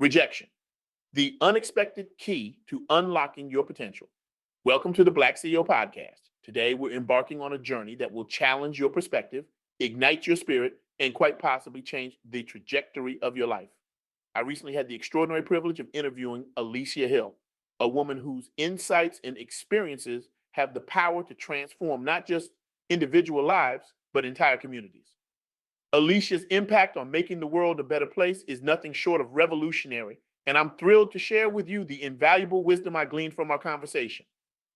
Rejection, the unexpected key to unlocking your potential. Welcome to the Black CEO Podcast. Today, we're embarking on a journey that will challenge your perspective, ignite your spirit, and quite possibly change the trajectory of your life. I recently had the extraordinary privilege of interviewing Alecia Hill, a woman whose insights and experiences have the power to transform not just individual lives, but entire communities. Alicia's impact on making the world a better place is nothing short of revolutionary, and I'm thrilled to share with you the invaluable wisdom I gleaned from our conversation.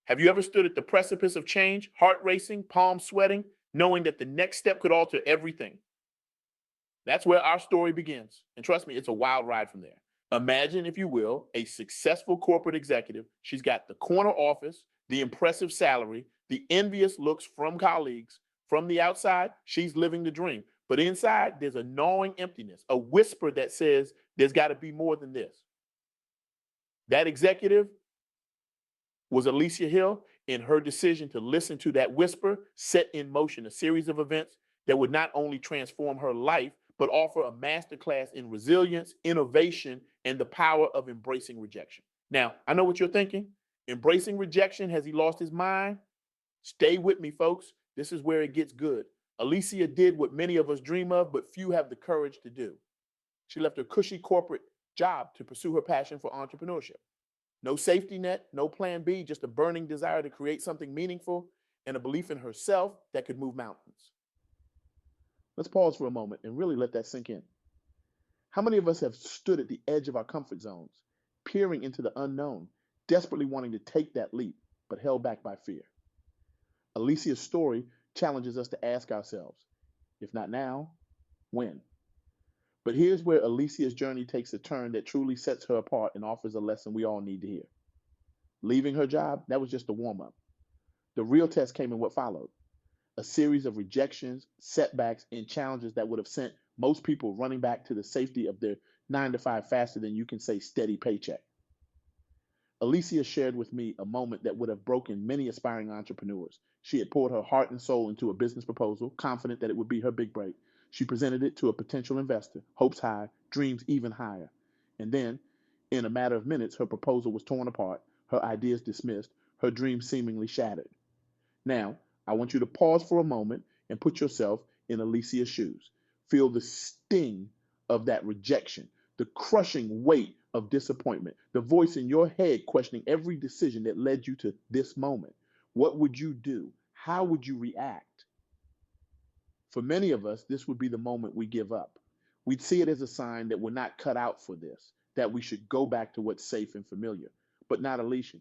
Have you ever stood at the precipice of change, heart racing, palms sweating, knowing that the next step could alter everything? That's where our story begins. And trust me, it's a wild ride from there. Imagine, if you will, a successful corporate executive. She's got the corner office, the impressive salary, the envious looks from colleagues. From the outside, she's living the dream. But inside, there's a gnawing emptiness, a whisper that says there's got to be more than this. That executive was Alecia Hill, and her decision to listen to that whisper set in motion a series of events that would not only transform her life, but offer a masterclass in resilience, innovation, and the power of embracing rejection. Now, I know what you're thinking. Embracing rejection, has he lost his mind? Stay with me, folks. This is where it gets good. Alecia did what many of us dream of, but few have the courage to do. She left her cushy corporate job to pursue her passion for entrepreneurship. No safety net, no plan B, just a burning desire to create something meaningful and a belief in herself that could move mountains. Let's pause for a moment and really let that sink in. How many of us have stood at the edge of our comfort zones, peering into the unknown, desperately wanting to take that leap, but held back by fear? Alicia's story challenges us to ask ourselves, if not now, when? But here's where Alicia's journey takes a turn that truly sets her apart and offers a lesson we all need to hear. Leaving her job, that was just a warm-up. The real test came in what followed. A series of rejections, setbacks, and challenges that would have sent most people running back to the safety of their 9 to 5 faster than you can say steady paycheck. Alecia shared with me a moment that would have broken many aspiring entrepreneurs. She had poured her heart and soul into a business proposal, confident that it would be her big break. She presented it to a potential investor, hopes high, dreams even higher. And then, in a matter of minutes, her proposal was torn apart, her ideas dismissed, her dreams seemingly shattered. Now, I want you to pause for a moment and put yourself in Alicia's shoes. Feel the sting of that rejection, the crushing weight of disappointment, the voice in your head questioning every decision that led you to this moment. What would you do? How would you react? For many of us, this would be the moment we give up. We'd see it as a sign that we're not cut out for this, that we should go back to what's safe and familiar. But not Alecia.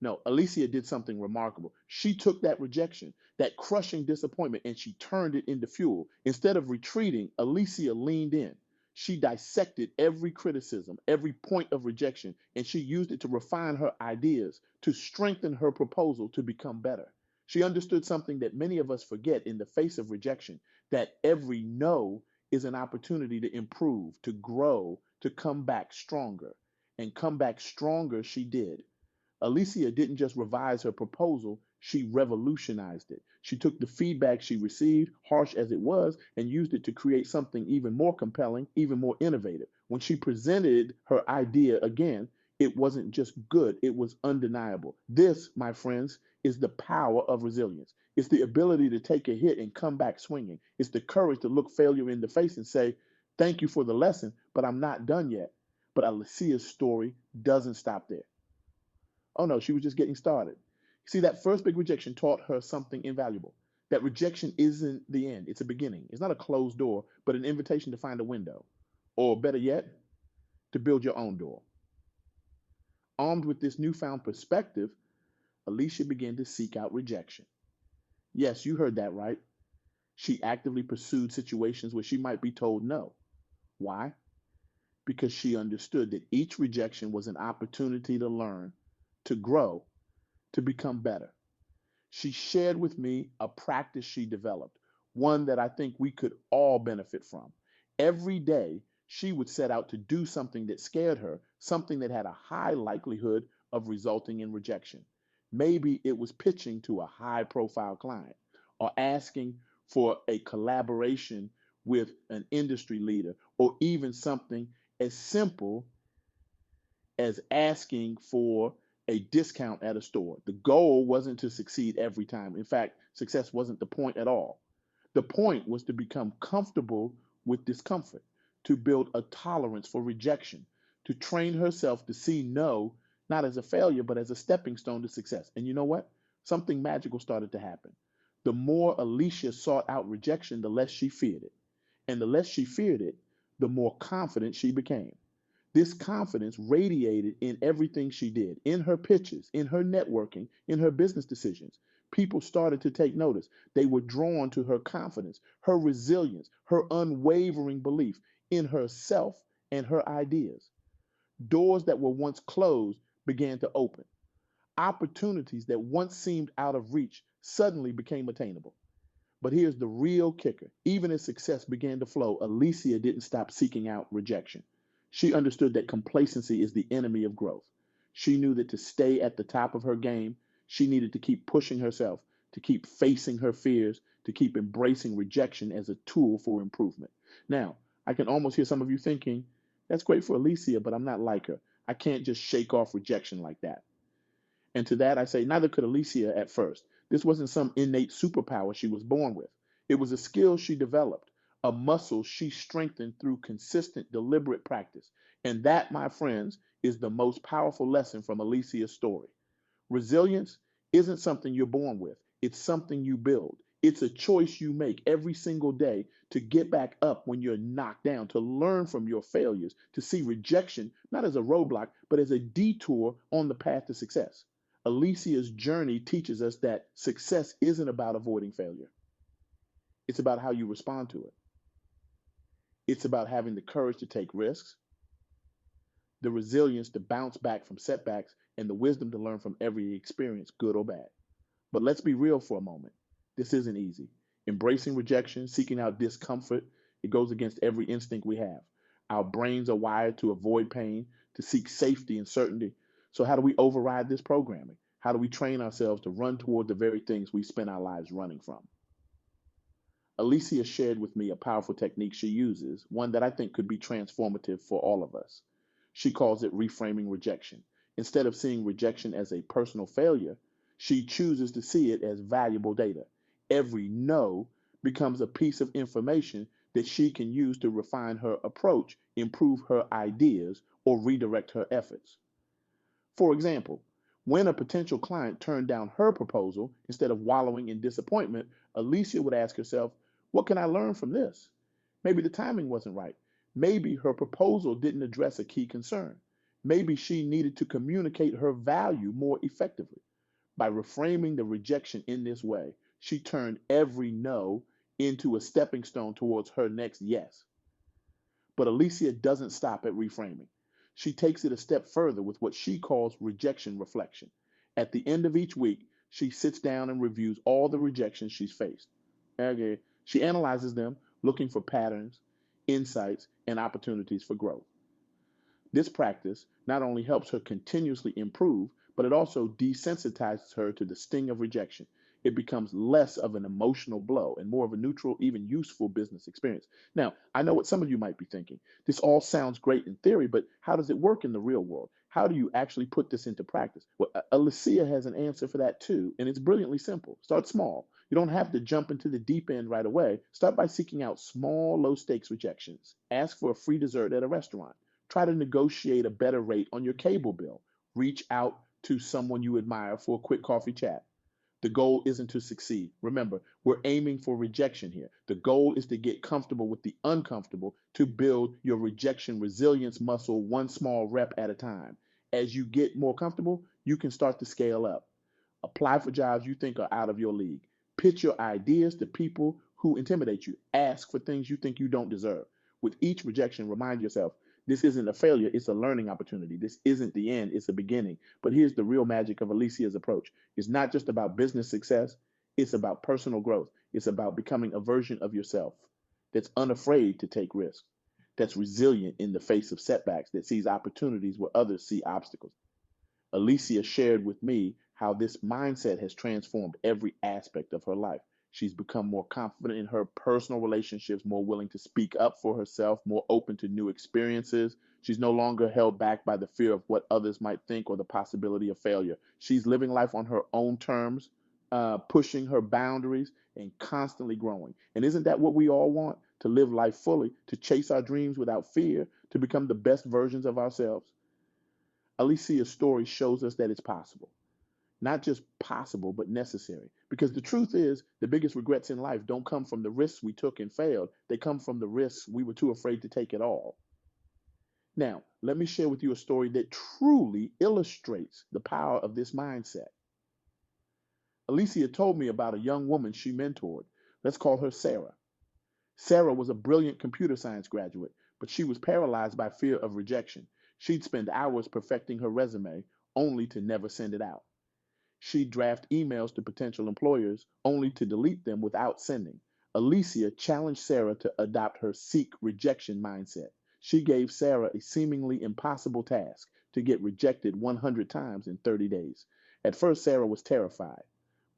No, Alecia did something remarkable. She took that rejection, that crushing disappointment, and she turned it into fuel. Instead of retreating, Alecia leaned in. She dissected every criticism, every point of rejection, and she used it to refine her ideas, to strengthen her proposal to become better. She understood something that many of us forget in the face of rejection, that every no is an opportunity to improve, to grow, to come back stronger. And come back stronger she did. Alecia didn't just revise her proposal, she revolutionized it. She took the feedback she received, harsh as it was, and used it to create something even more compelling, even more innovative. When she presented her idea again, it wasn't just good, it was undeniable. This, my friends, is the power of resilience. It's the ability to take a hit and come back swinging. It's the courage to look failure in the face and say, thank you for the lesson, but I'm not done yet. But Alicia's story doesn't stop there. Oh no, she was just getting started. See, that first big rejection taught her something invaluable. That rejection isn't the end, it's a beginning. It's not a closed door, but an invitation to find a window. Or better yet, to build your own door. Armed with this newfound perspective, Alecia began to seek out rejection. Yes, you heard that right. She actively pursued situations where she might be told no. Why? Because she understood that each rejection was an opportunity to learn, to grow, to become better. She shared with me a practice she developed, one that I think we could all benefit from. Every day, she would set out to do something that scared her, something that had a high likelihood of resulting in rejection. Maybe it was pitching to a high profile client or asking for a collaboration with an industry leader or even something as simple as asking for a discount at a store. The goal wasn't to succeed every time. In fact, success wasn't the point at all. The point was to become comfortable with discomfort, to build a tolerance for rejection, to train herself to see no not as a failure, but as a stepping stone to success. And you know what? Something magical started to happen. The more Alecia sought out rejection, the less she feared it. And the less she feared it, the more confident she became. This confidence radiated in everything she did, in her pitches, in her networking, in her business decisions. People started to take notice. They were drawn to her confidence, her resilience, her unwavering belief in herself and her ideas. Doors that were once closed began to open. Opportunities that once seemed out of reach suddenly became attainable. But here's the real kicker. Even as success began to flow, Alecia didn't stop seeking out rejection. She understood that complacency is the enemy of growth. She knew that to stay at the top of her game, she needed to keep pushing herself, to keep facing her fears, to keep embracing rejection as a tool for improvement. Now, I can almost hear some of you thinking, that's great for Alecia, but I'm not like her. I can't just shake off rejection like that. And to that I say, neither could Alecia at first. This wasn't some innate superpower she was born with. It was a skill she developed, a muscle she strengthened through consistent, deliberate practice. And that, my friends, is the most powerful lesson from Alecia's story. Resilience isn't something you're born with, it's something you build. It's a choice you make every single day to get back up when you're knocked down, to learn from your failures, to see rejection not as a roadblock, but as a detour on the path to success. Alecia's journey teaches us that success isn't about avoiding failure. It's about how you respond to it. It's about having the courage to take risks, the resilience to bounce back from setbacks, and the wisdom to learn from every experience, good or bad. But let's be real for a moment. This isn't easy. Embracing rejection, seeking out discomfort, it goes against every instinct we have. Our brains are wired to avoid pain, to seek safety and certainty. So, how do we override this programming? How do we train ourselves to run toward the very things we spend our lives running from? Alecia shared with me a powerful technique she uses, one that I think could be transformative for all of us. She calls it reframing rejection. Instead of seeing rejection as a personal failure, she chooses to see it as valuable data. Every no becomes a piece of information that she can use to refine her approach, improve her ideas, or redirect her efforts. For example, when a potential client turned down her proposal, instead of wallowing in disappointment, Alecia would ask herself, what can I learn from this? Maybe the timing wasn't right. Maybe her proposal didn't address a key concern. Maybe she needed to communicate her value more effectively. By reframing the rejection in this way, she turned every no into a stepping stone towards her next yes. But Alecia doesn't stop at reframing. She takes it a step further with what she calls rejection reflection. At the end of each week, she sits down and reviews all the rejections she's faced. Okay. She analyzes them, looking for patterns, insights, and opportunities for growth. This practice not only helps her continuously improve, but it also desensitizes her to the sting of rejection. It becomes less of an emotional blow and more of a neutral, even useful business experience. Now, I know what some of you might be thinking. This all sounds great in theory, but how does it work in the real world? How do you actually put this into practice? Well, Alecia has an answer for that too, and it's brilliantly simple. Start small. You don't have to jump into the deep end right away. Start by seeking out small, low stakes rejections. Ask for a free dessert at a restaurant. Try to negotiate a better rate on your cable bill. Reach out to someone you admire for a quick coffee chat. The goal isn't to succeed. Remember, we're aiming for rejection here. The goal is to get comfortable with the uncomfortable, to build your rejection resilience muscle one small rep at a time. As you get more comfortable, you can start to scale up. Apply for jobs you think are out of your league. Pitch your ideas to people who intimidate you. Ask for things you think you don't deserve. With each rejection, remind yourself this isn't a failure, it's a learning opportunity. This isn't the end, it's a beginning. But here's the real magic of Alecia's approach. It's not just about business success, it's about personal growth. It's about becoming a version of yourself that's unafraid to take risks, that's resilient in the face of setbacks, that sees opportunities where others see obstacles. Alecia shared with me how this mindset has transformed every aspect of her life. She's become more confident in her personal relationships, more willing to speak up for herself, more open to new experiences. She's no longer held back by the fear of what others might think or the possibility of failure. She's living life on her own terms, pushing her boundaries and constantly growing. And isn't that what we all want? To live life fully, to chase our dreams without fear, to become the best versions of ourselves. Alicia's story shows us that it's possible. Not just possible, but necessary. Because the truth is, the biggest regrets in life don't come from the risks we took and failed. They come from the risks we were too afraid to take at all. Now, let me share with you a story that truly illustrates the power of this mindset. Alecia told me about a young woman she mentored. Let's call her Sarah. Sarah was a brilliant computer science graduate, but she was paralyzed by fear of rejection. She'd spend hours perfecting her resume, only to never send it out. She'd draft emails to potential employers, only to delete them without sending. Alecia challenged Sarah to adopt her seek rejection mindset. She gave Sarah a seemingly impossible task to get rejected 100 times in 30 days. At first, Sarah was terrified,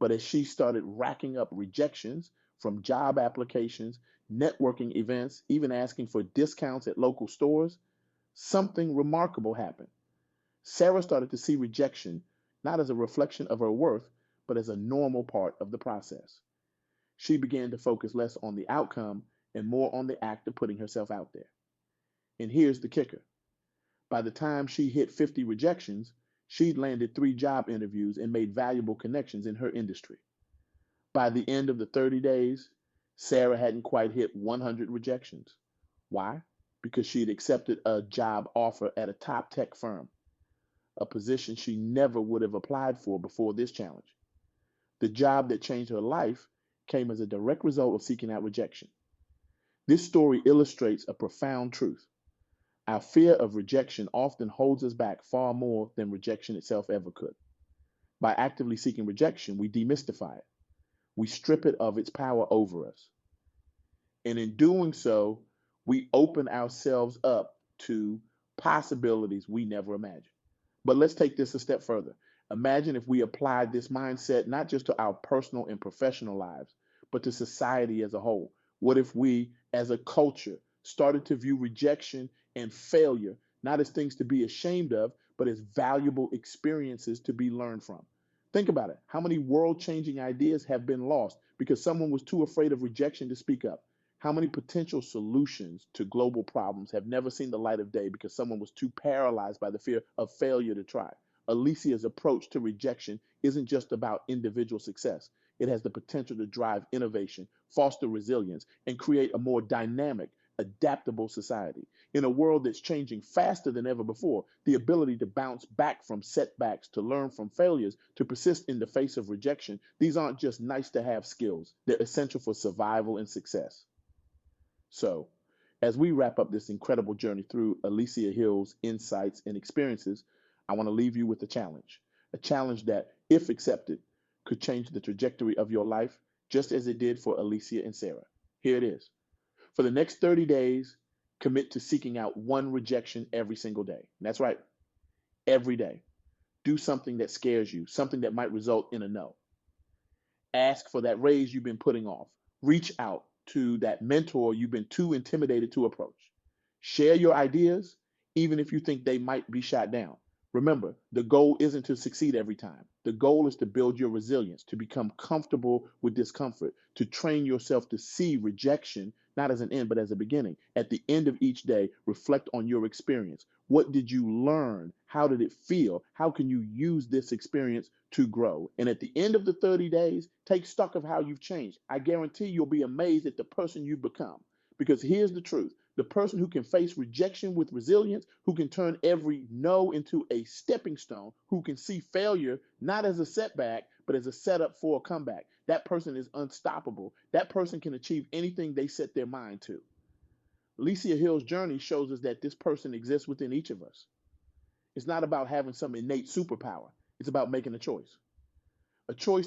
but as she started racking up rejections from job applications, networking events, even asking for discounts at local stores, something remarkable happened. Sarah started to see rejection not as a reflection of her worth, but as a normal part of the process. She began to focus less on the outcome and more on the act of putting herself out there. And here's the kicker. By the time she hit 50 rejections, she'd landed 3 job interviews and made valuable connections in her industry. By the end of the 30 days, Sarah hadn't quite hit 100 rejections. Why? Because she'd accepted a job offer at a top tech firm, a position she never would have applied for before this challenge. The job that changed her life came as a direct result of seeking out rejection. This story illustrates a profound truth. Our fear of rejection often holds us back far more than rejection itself ever could. By actively seeking rejection, we demystify it. We strip it of its power over us. And in doing so, we open ourselves up to possibilities we never imagined. But let's take this a step further. Imagine if we applied this mindset not just to our personal and professional lives, but to society as a whole. What if we, as a culture, started to view rejection and failure not as things to be ashamed of, but as valuable experiences to be learned from? Think about it. How many world-changing ideas have been lost because someone was too afraid of rejection to speak up? How many potential solutions to global problems have never seen the light of day because someone was too paralyzed by the fear of failure to try? Alicia's approach to rejection isn't just about individual success. It has the potential to drive innovation, foster resilience, and create a more dynamic, adaptable society. In a world that's changing faster than ever before, the ability to bounce back from setbacks, to learn from failures, to persist in the face of rejection, these aren't just nice to have skills. They're essential for survival and success. So, as we wrap up this incredible journey through Alecia Hill's insights and experiences, I want to leave you with a challenge that, if accepted, could change the trajectory of your life, just as it did for Alecia and Sarah. Here it is. For the next 30 days, commit to seeking out one rejection every single day. And that's right, every day. Do something that scares you, something that might result in a no. Ask for that raise you've been putting off. Reach out to that mentor you've been too intimidated to approach. Share your ideas, even if you think they might be shot down. Remember, the goal isn't to succeed every time. The goal is to build your resilience, to become comfortable with discomfort, to train yourself to see rejection not as an end, but as a beginning. At the end of each day, reflect on your experience. What did you learn? How did it feel? How can you use this experience to grow? And at the end of the 30 days, take stock of how you've changed. I guarantee you'll be amazed at the person you've become. Because here's the truth. The person who can face rejection with resilience, who can turn every no into a stepping stone, who can see failure not as a setback, but as a setup for a comeback, that person is unstoppable. That person can achieve anything they set their mind to. Alecia Hill's journey shows us that this person exists within each of us. It's not about having some innate superpower. It's about making a choice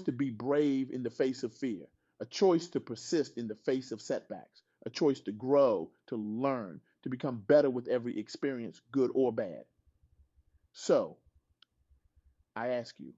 to be brave in the face of fear, a choice to persist in the face of setbacks, a choice to grow, to learn, to become better with every experience, good or bad. So, I ask you,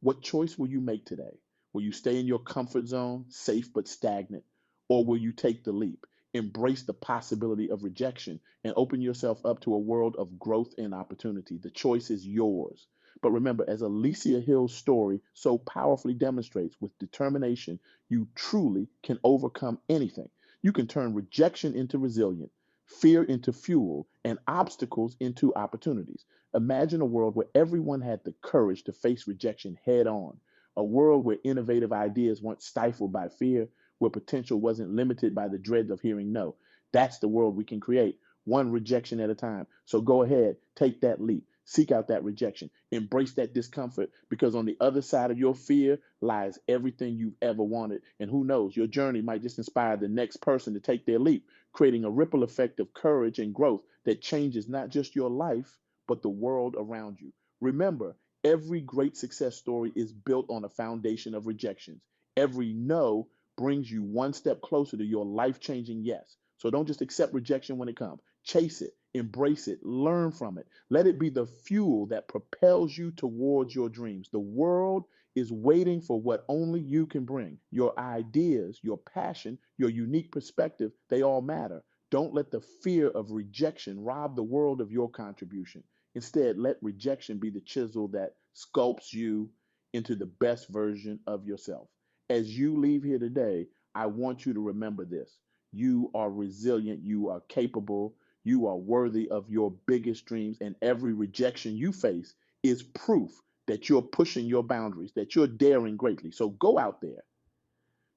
what choice will you make today? Will you stay in your comfort zone, safe but stagnant, or will you take the leap? Embrace the possibility of rejection and open yourself up to a world of growth and opportunity. The choice is yours. But remember, as Alecia Hill's story so powerfully demonstrates, with determination, you truly can overcome anything. You can turn rejection into resilience, fear into fuel, and obstacles into opportunities. Imagine a world where everyone had the courage to face rejection head on, a world where innovative ideas weren't stifled by fear, where potential wasn't limited by the dread of hearing no. That's the world we can create, one rejection at a time. So go ahead, take that leap. Seek out that rejection. Embrace that discomfort, because on the other side of your fear lies everything you've ever wanted. And who knows, your journey might just inspire the next person to take their leap, creating a ripple effect of courage and growth that changes not just your life, but the world around you. Remember, every great success story is built on a foundation of rejections. Every no brings you one step closer to your life changing yes. So don't just accept rejection when it comes. Chase it, embrace it, learn from it. Let it be the fuel that propels you towards your dreams. The world is waiting for what only you can bring. Your ideas, your passion, your unique perspective, they all matter. Don't let the fear of rejection rob the world of your contribution. Instead, let rejection be the chisel that sculpts you into the best version of yourself. As you leave here today, I want you to remember this. You are resilient, you are capable, you are worthy of your biggest dreams, and every rejection you face is proof that you're pushing your boundaries, that you're daring greatly. So go out there,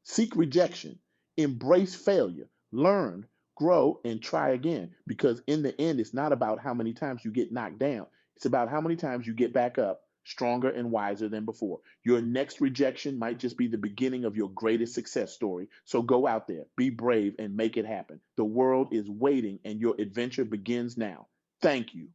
seek rejection, embrace failure, learn, grow, and try again. Because in the end, it's not about how many times you get knocked down, it's about how many times you get back up stronger and wiser than before. Your next rejection might just be the beginning of your greatest success story. So go out there, be brave, and make it happen. The world is waiting, and your adventure begins now. Thank you.